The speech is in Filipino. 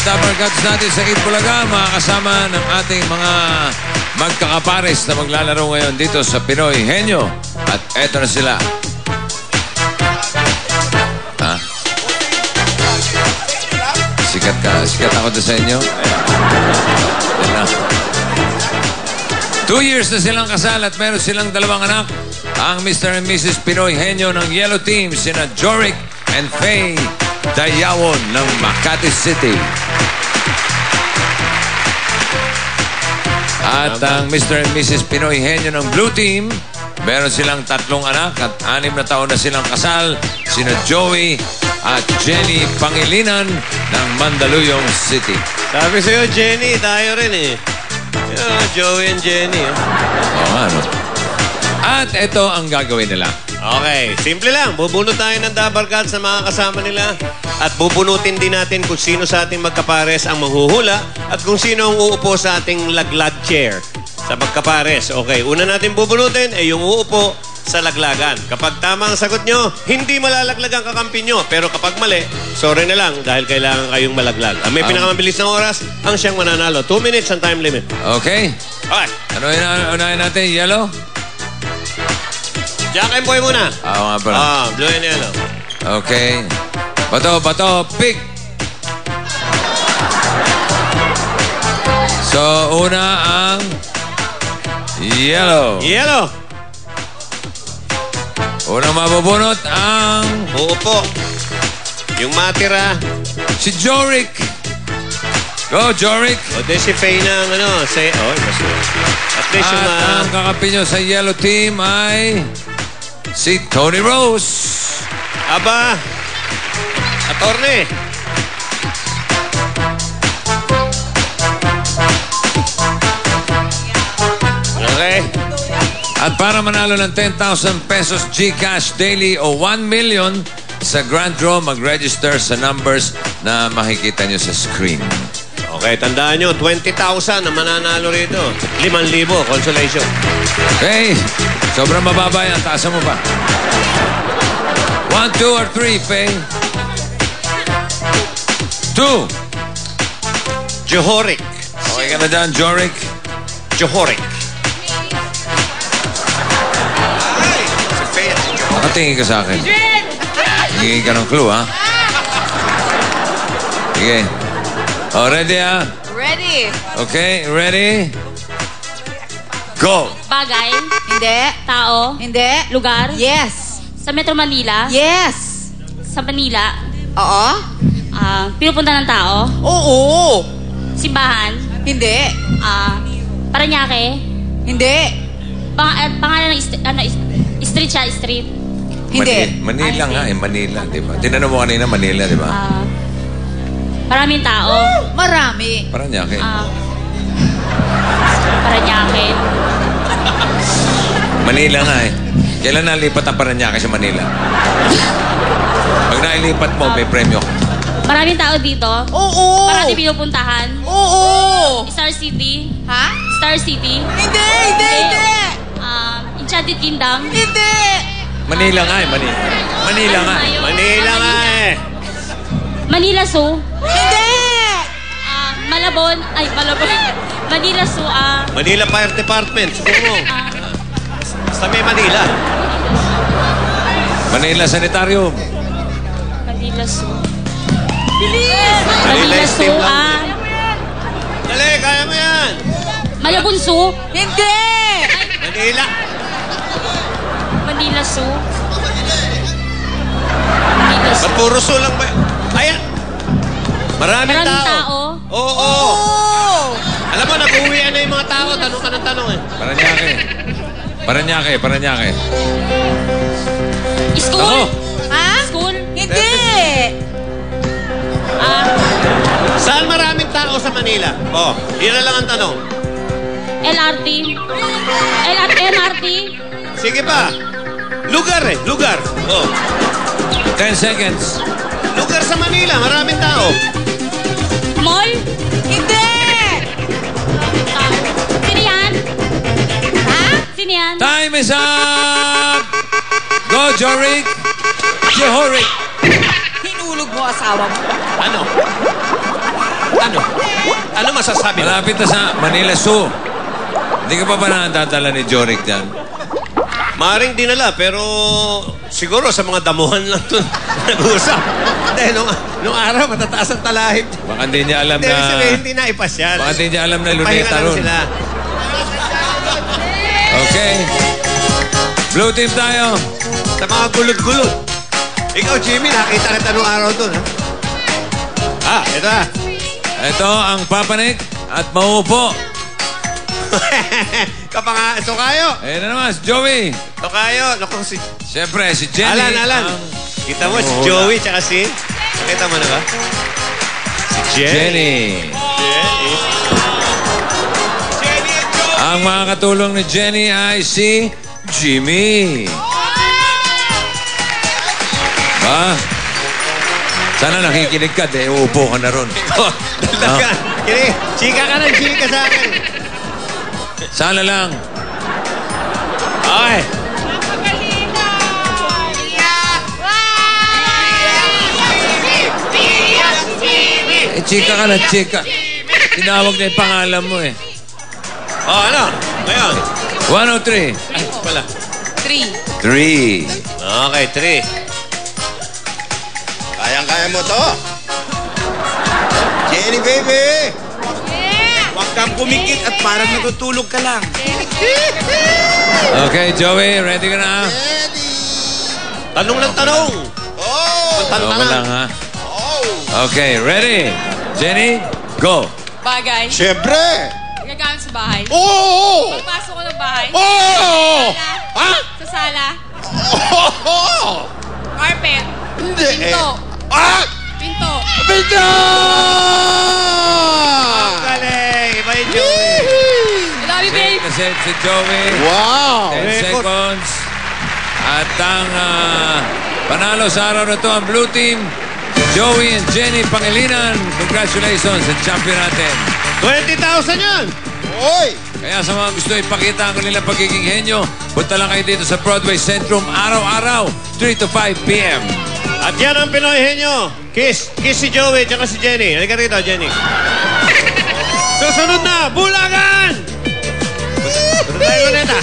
Dabarkats natin sa Itbulaga, makakasama ng ating mga magkakapares na maglalaro ngayon dito sa Pinoy Henyo. At eto na sila. Ha? Sikat ka. Sikat ako doon sa inyo. Yan na. 2 years na silang kasal at meron silang 2 anak. Ang Mr. and Mrs. Pinoy Henyo ng Yellow Team, sina Joric and Faye Dayawon ng Makati City. At ang Mr. and Mrs. Pinoy Henyo ng Blue Team, meron silang 3 anak at 6 na taon na silang kasal, sina Joey at Jenny Pangilinan ng Mandaluyong City. Sabi sa'yo, Jenny, tayo rin eh. Joey and Jenny. Oo nga, no? At ito ang gagawin nila. Okay, simple lang. Bubunot tayo ng Dabarkad sa mga kasama nila. At bubunutin din natin kung sino sa ating magkapares ang manghuhula at kung sino ang uupo sa ating laglag chair sa magkapares. Okay, una natin bubunutin ay yung uupo sa laglagan. Kapag tama ang sagot nyo, hindi malalaglag ang kakampi nyo. Pero kapag mali, sorry na lang dahil kailangan kayong malaglag. Ang may pinakamabilis na oras, ang siyang mananalo. 2 minutes ang time limit. Okay. Okay. Ano unahin natin? Yellow? Jack and Boy muna. Oo nga pala. Blue and yellow. Okay. Bato, pig. So, una ang yellow. Yellow. Unang mabubunot ang... Uupo. Yung matira. Si Joric. Go, Joric. O de si Faye ng ano. Say, at least yung... At ang kakampi nyo sa Yellow Team ay... si Tony Rose. Aba. Atorne. Okay. At para manalo ng 10,000 pesos GCash daily o 1 million sa Grand Draw, mag-register sa numbers na makikita nyo sa screen. Okay, tandaan nyo, 20,000 na mananalo rito. 5,000 consolation. Okay, sobrang mababa yan. Taasan mo pa. 1, 2, or 3, Faye? 2. Johoric. Okay ka na dyan, Joric? Johoric. Nakatingin ka sa akin. Hingin ka ng clue, ha? Sige. Oh, ready, ha? Ready. Okay, ready? Go! Bagay, Hindi. tao, Hindi. lugar, Yes. sa Metro Manila, Yes. sa Manila, Oo. pinupunta ng tao, Oo. simbahan, Hindi. Paranaque, Hindi. pangalan ng street siya, street, Hindi. Manila nga, Manila, di ba? Tinanong mo kanina, Manila, di ba? maraming tao, Paranaque. Marami. Paranaque, Manila nga, eh. Kailan nalipat ang Paranaque sa Manila? Pag nailipat mo, may premyo. maraming tao dito, Oo. parati pinupuntahan, Oo. Star City, Ha? Star City, Hindi. Hindi. Hindi. Enchanted Kingdom, Hindi. Manila nga, eh. Manila nga. Manila nga eh. Manila Zoo, Hindi. Malabon, Manila Zoo, Manila Fire Department. Sumo. Basta may Manila. Manila Sanitarium. Manila Zoo. Bilis. Manila Zoo, Steam lang. Dali, kaya mo yan. Malabon Zoo. Hindi. Manila. Manila Zoo. Manila Ba't Zoo. puro so lang ba? Ayan. Maraming Maraming tao. tao. Oo. Oo. Alam mo, nag-uwian na yung mga tao. Tanong ka ng tanong eh. Paranaque. School. Ako. Ha? School. Hindi. Saan maraming tao sa Manila? Oh, yun na lang ang tanong. LRT. MRT. Sige pa. Lugar eh. Lugar. Oh. 10 seconds. Lugar sa Manila. Maraming tao. Mall. Hindi. Sino yan? Ha? Sino yan? Time is up! Go, Joric! Johoric! Hinulog mo asawa mo. Ano? Ano masasabi mo? Malapit na sa Manila Zoo. Hindi ka pa ba nakatala ni Joric dyan? Maring dinala, pero siguro sa mga damuhan lang ito nag-uusap. Hindi, nung araw, matataas ang talahib. Baka hindi niya alam Hindi, na... sabihin, hindi na ipasyal. Baka hindi niya alam na Pahinga luneta lang ron. sila. Okay. Blue team tayo. Sa mga gulot-gulot. Ikaw, Jimmy, nakita kita nung araw doon, ha? Ito na. Ito ang papanik at mauupo. Ito kayo. Ayan na naman, si Joey. Ito kayo. Naku, si... Siyempre, si Jenny. Alan. ang Kita mo, si manghuhula. Joey, tsaka si... Nakita mo na ba? Si Jenny. Ang mga katulong ni Jenny ay si Jimmy. Ba? Sana nakikinig ka, uupo ka na ron. Talaga. Kini, chika ka na, chika sa akin. Sana lang. Okay. Chika ka na, chika. Tinawag na yung pangalan mo eh. Oh, ano? Ngayon. 103. Ay, wala. 3. 3. Okay, 3. Kayang-kaya mo to. Jenny, baby! Huwag kang pumikit at parang natutulog ka lang. Okay, Joey, ready ka na? Jenny! Tanong ng tanong. Oh! Ano ka lang, ha? Oh! Okay, ready? Jenny, go. Bagay. Siyempre! Gagamit sa bahay. Oo! Pagpasok ko ng bahay. Oo! Ha? Sa sala. Oo! Carpet. Hindi Pinto. Ah! Pinto. Pinto! Galing. Iba yung Joey. I love you, babe. Kasi si Joey. Wow! 10 Record. seconds. At ang panalo sa araw na to, ang blue team, Joey and Jenny Pangilinan. Congratulations sa champion natin. 20,000 yan. Oy! Kaya sa mga gusto ipakita ang kanilang pagiging henyo, punta lang kayo dito sa Broadway Centrum araw-araw, 3 to 5 p.m. At yan ang Pinoy henyo. Kiss si Joey tsaka si Jenny. Halika rito, Jenny. Susunod na, Bulagan! Punta tayo, Luneta.